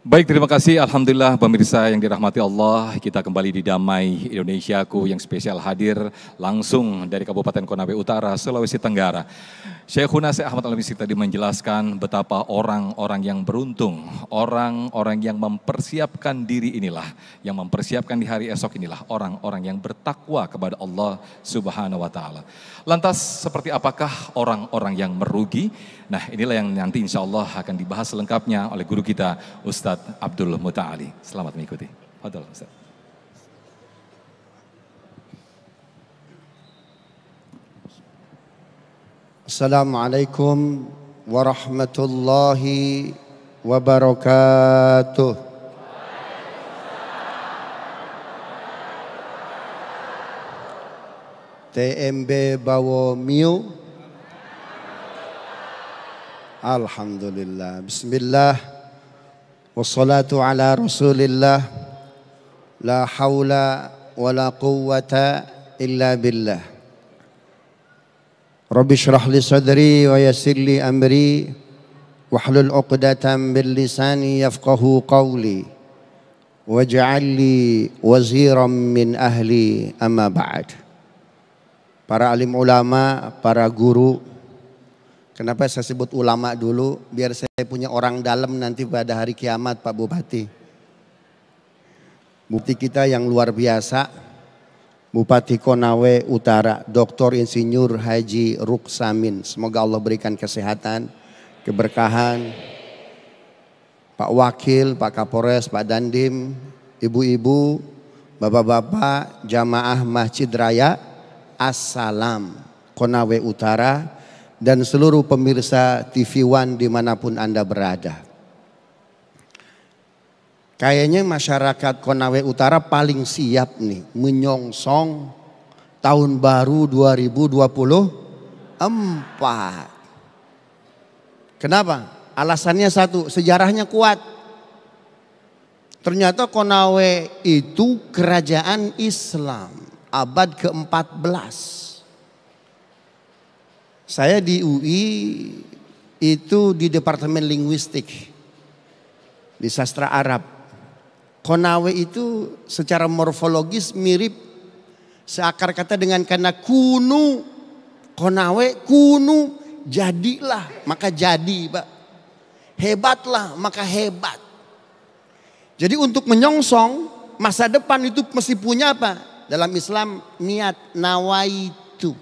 Baik, terima kasih. Alhamdulillah pemirsa yang dirahmati Allah, kita kembali di Damai Indonesiaku yang spesial hadir langsung dari Kabupaten Konawe Utara, Sulawesi Tenggara. Syekhuna Syekh Ahmad Al-Misri tadi menjelaskan betapa orang-orang yang beruntung, orang-orang yang mempersiapkan diri inilah, yang mempersiapkan di hari esok inilah orang-orang yang bertakwa kepada Allah Subhanahu wa Ta'ala. Lantas seperti apakah orang-orang yang merugi? Nah, inilah yang nanti insya Allah akan dibahas selengkapnya oleh guru kita Ustadz Abdul Muta'ali. Selamat mengikuti. Fadhal Ustadz. Assalamualaikum warahmatullahi wabarakatuh. TMB Bawo Miu. Alhamdulillah. Bismillah. Wassalatu ala rasulillah. La hawla wa la quwwata illa billah. Rabbi syrah li sadri wa yassir li amri wahlul 'uqdatam bil lisani yafqahu qawli waj'al li waziran min ahli amma ba'd. Para alim ulama, para guru. Kenapa saya sebut ulama dulu? Biar saya punya orang dalam nanti pada hari kiamat, Pak Bupati. Bupati kita yang luar biasa, Bupati Konawe Utara, Dr. Insinyur Haji Ruksamin. Semoga Allah berikan kesehatan, keberkahan. Pak Wakil, Pak Kapolres, Pak Dandim, ibu-ibu, bapak-bapak, jamaah Masjid Raya, Assalam Konawe Utara, dan seluruh pemirsa TV One dimanapun Anda berada. Kayaknya masyarakat Konawe Utara paling siap nih menyongsong tahun baru 2024. Kenapa? Alasannya satu, sejarahnya kuat. Ternyata Konawe itu kerajaan Islam abad ke-14. Saya di UI itu di Departemen Linguistik, di sastra Arab. Konawe itu secara morfologis mirip seakar kata dengan kata kunu. Konawe kunu, jadilah maka jadi, Pak. Hebatlah maka hebat. Jadi untuk menyongsong masa depan itu mesti punya apa? Dalam Islam niat, nawaitu.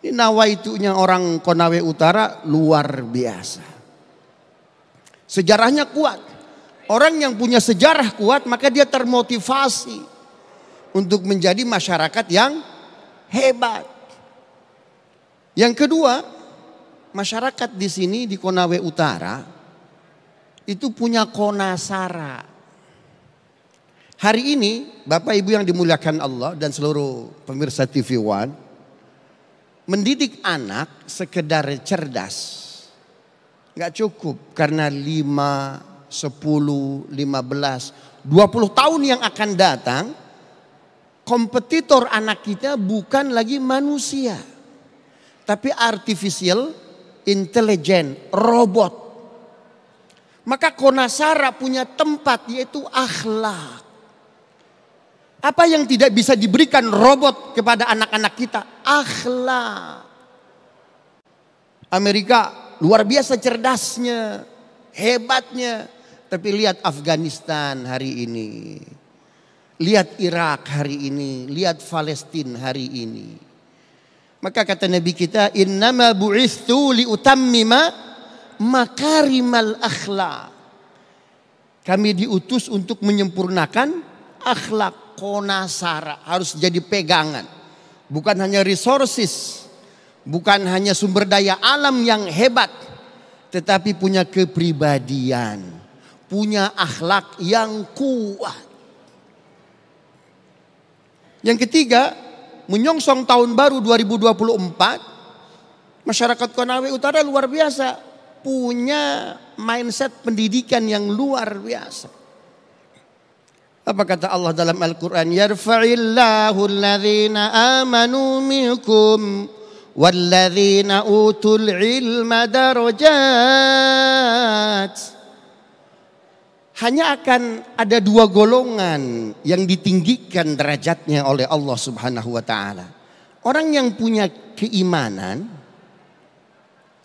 Ini nawaitunya orang Konawe Utara luar biasa. Sejarahnya kuat. Orang yang punya sejarah kuat maka dia termotivasi untuk menjadi masyarakat yang hebat. Yang kedua, masyarakat di sini di Konawe Utara itu punya konasara. Hari ini Bapak Ibu yang dimuliakan Allah dan seluruh pemirsa TV One, mendidik anak sekedar cerdas nggak cukup, karena 5, 10, 15, 20 tahun yang akan datang, kompetitor anak kita bukan lagi manusia, tapi artificial intelligence, robot. Maka konasara punya tempat, yaitu akhlak. Apa yang tidak bisa diberikan robot kepada anak-anak kita? Akhlak. Amerika luar biasa cerdasnya, hebatnya. Tapi lihat Afghanistan hari ini. Lihat Irak hari ini. Lihat Palestina hari ini. Maka kata Nabi kita, innama bu'ithu liutammima makarimal akhlak. Kami diutus untuk menyempurnakan akhlak. Konasara harus jadi pegangan. Bukan hanya resources, bukan hanya sumber daya alam yang hebat, tetapi punya kepribadian, punya akhlak yang kuat. Yang ketiga, menyongsong tahun baru 2024, masyarakat Konawe Utara luar biasa, punya mindset pendidikan yang luar biasa. Apa kata Allah dalam Al-Quran? Yarfa'illahu alladhina amanu minkum walladzina utul ilma darajat. hanya akan ada dua golongan yang ditinggikan derajatnya oleh Allah Subhanahu wa taala. Orang yang punya keimanan,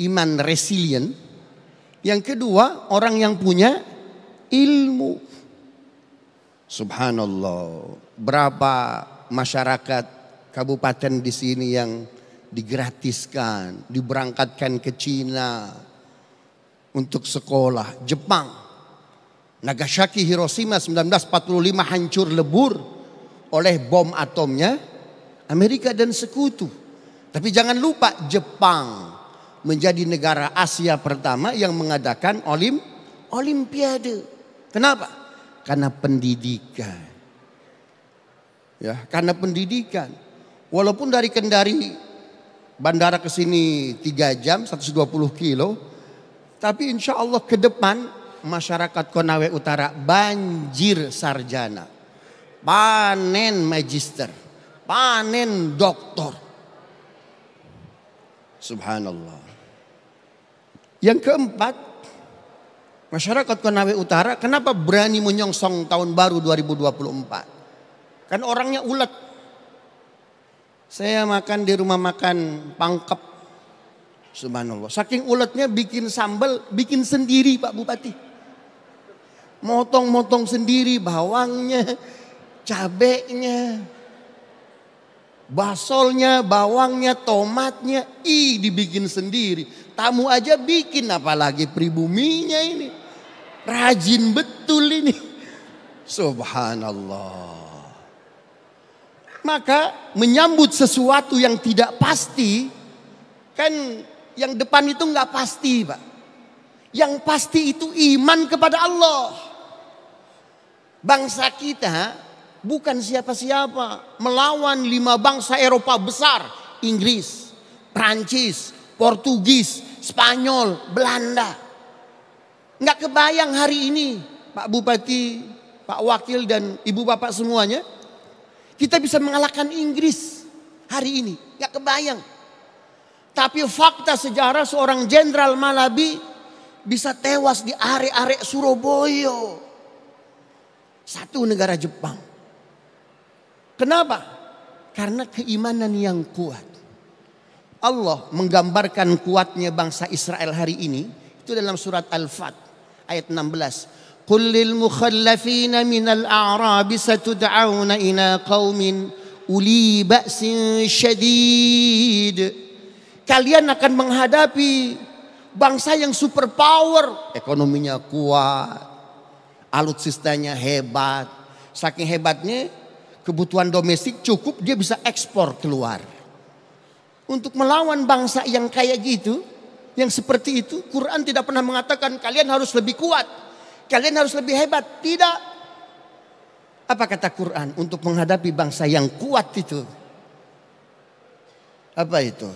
iman resilient. Yang kedua, orang yang punya ilmu. Subhanallah. Berapa masyarakat kabupaten di sini yang digratiskan, diberangkatkan ke Cina untuk sekolah, Jepang. Nagasaki, Hiroshima 1945 hancur lebur oleh bom atomnya Amerika dan sekutu. Tapi jangan lupa Jepang menjadi negara Asia pertama yang mengadakan olimpiade. Kenapa? Karena pendidikan. Ya, karena pendidikan. Walaupun dari Kendari bandara ke sini 3 jam 120 kilo, tapi insya Allah ke depan masyarakat Konawe Utara banjir sarjana, panen magister, panen doktor. Subhanallah. Yang keempat, masyarakat Konawe Utara kenapa berani menyongsong tahun baru 2024? Kan orangnya ulet. Saya makan di rumah makan Pangkep. Subhanallah. Saking uletnya bikin sambal, bikin sendiri Pak Bupati. Motong-motong sendiri bawangnya, cabenya, basolnya, bawangnya, tomatnya, dibikin sendiri. Tamu aja bikin, apalagi pribuminya ini. Rajin betul ini. Subhanallah. Maka menyambut sesuatu yang tidak pasti, kan yang depan itu nggak pasti Pak. Yang pasti itu iman kepada Allah. Bangsa kita bukan siapa-siapa, melawan 5 bangsa Eropa besar, Inggris, Prancis, Portugis, Spanyol, Belanda. Nggak kebayang hari ini Pak Bupati, Pak Wakil dan Ibu Bapak semuanya, kita bisa mengalahkan Inggris hari ini. Nggak kebayang. Tapi fakta sejarah seorang Jenderal Malabi bisa tewas di are-are Surabaya. Satu negara Jepang. Kenapa? Karena keimanan yang kuat. Allah menggambarkan kuatnya bangsa Israel hari ini. Itu dalam surat Al-Fat ayat 16. Qul lil mukhallafina minal a'rabi satud'auna ila qaumin uli ba'sin syadid. Kalian akan menghadapi bangsa yang super power. Ekonominya kuat. Alutsistanya hebat. Saking hebatnya kebutuhan domestik cukup, dia bisa ekspor keluar. Untuk melawan bangsa yang kayak gitu, yang seperti itu, Quran tidak pernah mengatakan kalian harus lebih kuat, kalian harus lebih hebat. Tidak. Apa kata Quran untuk menghadapi bangsa yang kuat itu? Apa itu?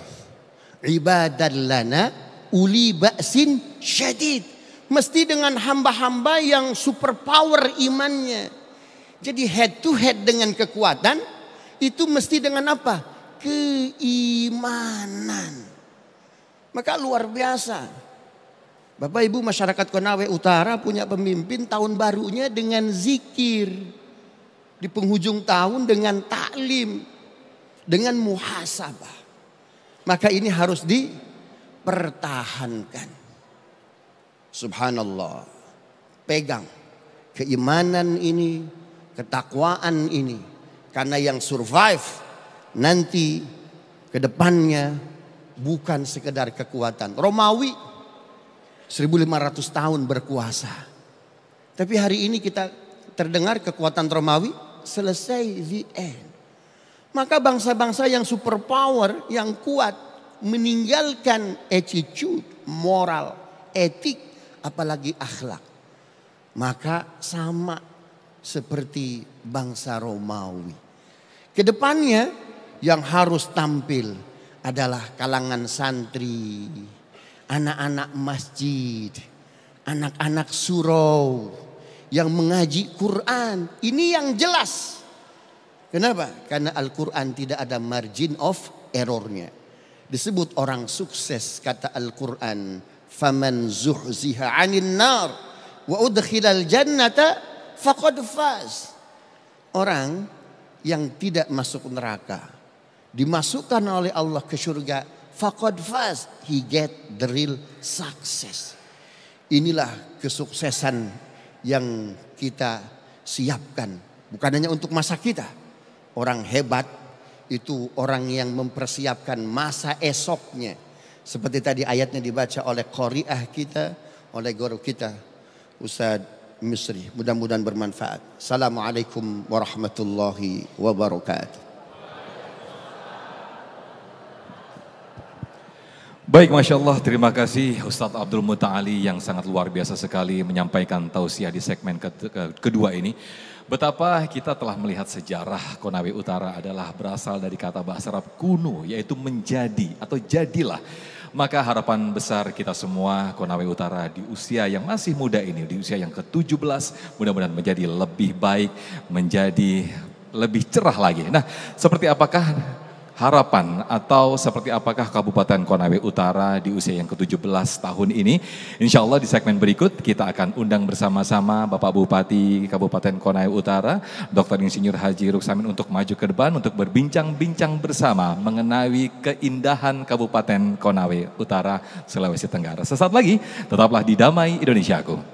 Ibadan lana uli ba'sin syadid. Mesti dengan hamba-hamba yang super power imannya. Jadi head to head dengan kekuatan itu mesti dengan apa? Keimanan. Maka luar biasa. Bapak Ibu masyarakat Konawe Utara punya pemimpin tahun barunya dengan zikir. Di penghujung tahun dengan taklim. Dengan muhasabah. Maka ini harus dipertahankan. Subhanallah. Pegang keimanan ini, ketakwaan ini. Karena yang survive nanti ke depannya bukan sekedar kekuatan. Romawi 1500 tahun berkuasa. Tapi hari ini kita terdengar kekuatan Romawi selesai, the end. Maka bangsa-bangsa yang superpower, yang kuat, meninggalkan attitude, moral, etik, apalagi akhlak. Maka sama seperti bangsa Romawi. Kedepannya yang harus tampil adalah kalangan santri, anak-anak masjid, anak-anak surau yang mengaji Quran. Ini yang jelas. Kenapa? Karena Al-Quran tidak ada margin of errornya. Disebut orang sukses kata Al-Quran. Faman zuhziha 'anil nar wa udkhilal jannata faqad faz. Orang yang tidak masuk neraka dimasukkan oleh Allah ke surga, faqad faz, he get the real success. Inilah kesuksesan yang kita siapkan, bukan hanya untuk masa kita. Orang hebat itu orang yang mempersiapkan masa esoknya. Seperti tadi ayatnya dibaca oleh qari'ah kita, oleh guru kita Ustaz Misri. Mudah-mudahan bermanfaat. Assalamualaikum warahmatullahi wabarakatuh. Baik, Masya Allah, terima kasih Ustadz Abdul Muta'ali yang sangat luar biasa sekali menyampaikan tausiah di segmen kedua ini. Betapa kita telah melihat sejarah Konawe Utara adalah berasal dari kata bahasa Arab kuno, yaitu menjadi atau jadilah. Maka harapan besar kita semua Konawe Utara di usia yang masih muda ini, di usia yang ke-17, mudah-mudahan menjadi lebih baik, menjadi lebih cerah lagi. Nah, seperti apakah harapan atau seperti apakah Kabupaten Konawe Utara di usia yang ke-17 tahun ini? Insya Allah di segmen berikut kita akan undang bersama-sama Bapak Bupati Kabupaten Konawe Utara, Dr. Insinyur Haji Ruksamin untuk maju ke depan untuk berbincang-bincang bersama mengenai keindahan Kabupaten Konawe Utara, Sulawesi Tenggara. Sesaat lagi, tetaplah di Damai Indonesiaku.